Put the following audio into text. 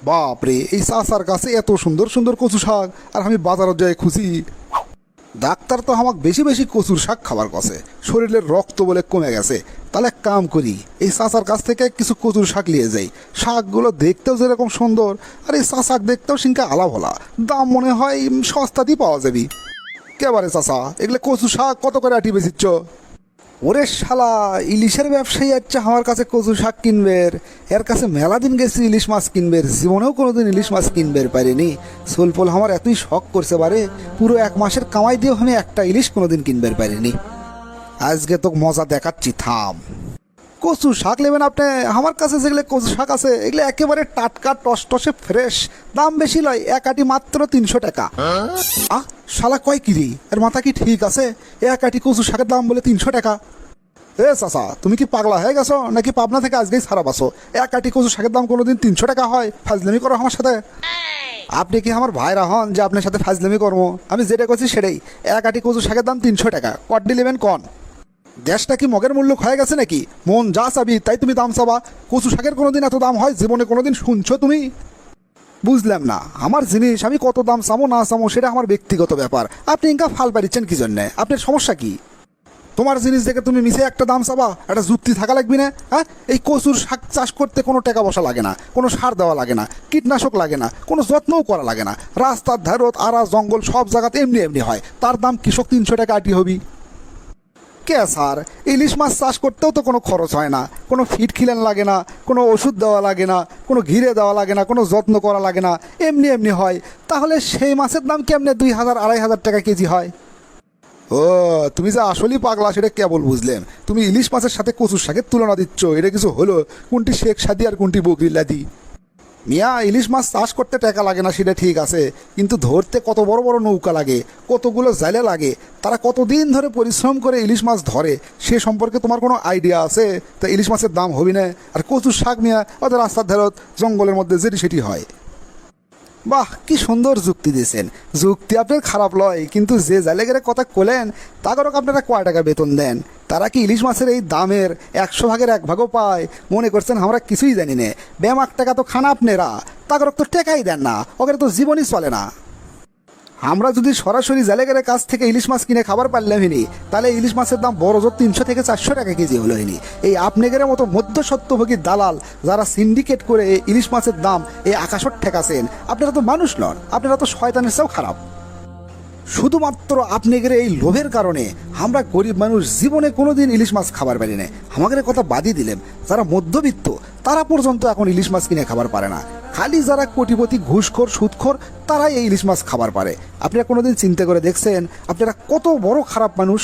বাপরে, এই চাচার কাছে এত সুন্দর সুন্দর কচু শাক আর আমি বাজারত যাই খুঁজি। ডাক্তার তো আমাকে বেশি বেশি কচুর শাক খাবার কাছে, শরীরের রক্ত বলে কমে গেছে। তাহলে এক কাম করি, এই চাচার কাছ থেকে কিছু কচুর শাক নিয়ে যাই। শাকগুলো দেখতেও যেরকম সুন্দর, আর এই চাচাক দেখতেও সিনকা আলাপ হলা, দাম মনে হয় সস্তাতেই পাওয়া যাবি। কেবারে চাচা, এগুলো কচু শাক কত করে আটি বেচিচ্ছ? ওরে শালা, ইলিশের ব্যবসায়ী আচ্ছা আমার কাছে কচু শাক কিনবের, এর কাছে মেলা দিন গেছি ইলিশ মাছ কিনবের, জীবনেও কোনোদিন ইলিশ মাছ কিনবের পারিনি। সোলপোল আমার এতই শখ করছে বারে, পুরো 1 মাসের কামাই দিয়েও আমি একটা ইলিশ কোনোদিন কিনবের পারিনি। আজকে তো মজা দেখাচ্ছি, থাম। কচু শাক নেবেন আপনি? আমার কাছে যেগুলো কচু শাক আছে এগুলো একেবারে টাটকা টসটসে ফ্রেশ, দাম বেশি লয়, এক আটি মাত্র 300 টাকা। আহ, শালা কয় কিরি, এর মাথা কি ঠিক আছে? এক আটি কচু শাকের দাম বলে 300 টাকা? এ চাচা, তুমি কি পাগলা হয়ে গেছো নাকি পাবনা থেকে আজকেই ছাড়া বাসো? এক আটি কচু শাকের দাম কোনোদিন 300 টাকা হয়? ফাজলামি করো আমার সাথে? আপনি কি আমার ভাইরা হন যে আপনার সাথে ফাজলামি করবো? আমি যেটা করছি সেটাই, এক আটি কচু শাকের দাম 300 টাকা। কড্ডি নেবেন কন? দেশটা কি মগের মূল্য হয়ে গেছে নাকি? মন যা চাবি তাই তুমি দাম চাবা? কচু শাকের কোনোদিন এত দাম হয় জীবনে কোনোদিন শুনছো তুমি? বুঝলাম না, আমার জিনিস আমি কত দাম চামো না চামো সেটা আমার ব্যক্তিগত ব্যাপার। আপনি ইনকা ফাল পারিচ্ছেন কি জন্যে? আপনার সমস্যা কি? তোমার জিনিস দেখে তুমি মিশে একটা দাম চাবা? একটা যুক্তি থাকা লাগবে না? হ্যাঁ, এই কচুর শাক চাষ করতে কোনো টাকা বসা লাগে না, কোনো সার দেওয়া লাগে না, কীটনাশক লাগে না, কোনো যত্নও করা লাগে না। রাস্তার ধারত আরা জঙ্গল সব জায়গাতে এমনি এমনি হয়, তার দাম কৃষক 300 টাকা আটি হবি? কে স্যার, ইলিশ মাছ চাষ করতেও তো কোনো খরচ হয় না, কোনো ফিড খিলেন লাগে না, কোনো ওষুধ দেওয়া লাগে না, কোনো ঘিরে দেওয়া লাগে না, কোনো যত্ন করা লাগে না, এমনি এমনি হয়। তাহলে সেই মাছের দাম কেমনে 2000 2500 টাকা কেজি হয়? ও, তুমি যে আসলেই পাগলা সেটা কেবল বুঝলেন। তুমি ইলিশ মাছের সাথে কচুর শাকের তুলনা দিচ্ছ, এটা কিছু হলো? কোনটি শেখ সাদি আর কোনটি বকরিল্লাদি? মিয়া, ইলিশ মাছ চাষ করতে টাকা লাগে না সেটা ঠিক আছে, কিন্তু ধরতে কত বড় বড় নৌকা লাগে, কতগুলো জালে লাগে, তারা কতদিন ধরে পরিশ্রম করে ইলিশ মাছ ধরে সে সম্পর্কে তোমার কোনো আইডিয়া আছে? তা ইলিশ মাছের দাম হবি না? আর কচুর শাক মিয়া ওদের রাস্তার ধারত জঙ্গলের মধ্যে যেটি সেটি হয়। বাহ, কি সুন্দর যুক্তি দিয়েছেন। যুক্তি আপনার খারাপ লয়, কিন্তু যে জালেগের কথা কলেন তাদেরও আপনারা কয় টাকা বেতন দেন? তারা কি ইলিশ মাছের এই দামের 100 ভাগের 1 ভাগও পায়? মনে করছেন আমরা কিছুই জানি না? 1 টাকা তো খান আপনারা, তাদেরও তো টেকাই দেন না, ওদের তো জীবনই চলে না। আমরা যদি সরাসরি জালেগারের কাছ থেকে ইলিশ মাছ কিনে খাবার পারলাম হিনি, তাহলে ইলিশ মাছের দাম বড় জোর 300 থেকে 400 টাকা কেজি হলো হিনি। এই আপনাদের মতো মধ্যস্বত্বভোগী দালাল যারা সিন্ডিকেট করে এই ইলিশ মাছের দাম এই আকাশত ঠেকাছেন, আপনারা তো মানুষ নন, আপনারা তো শয়তানের চেয়েও খারাপ। শুধুমাত্র আপনাদের এই লোভের কারণে আমরা গরিব মানুষ জীবনে কোনোদিন ইলিশ মাছ খাবার পারি না। আমাদের কথা বাদই দিলেন, যারা মধ্যবিত্ত তারা পর্যন্ত এখন ইলিশ মাছ কিনে খাবার পারে না। খালি যারা কোটিপতি ঘুষখোর সুদখোর তারাই এই ইলিশ মাছ খাবার পারে। আপনারা কোনোদিন চিন্তা করে দেখছেন আপনারা কত বড় খারাপ মানুষ?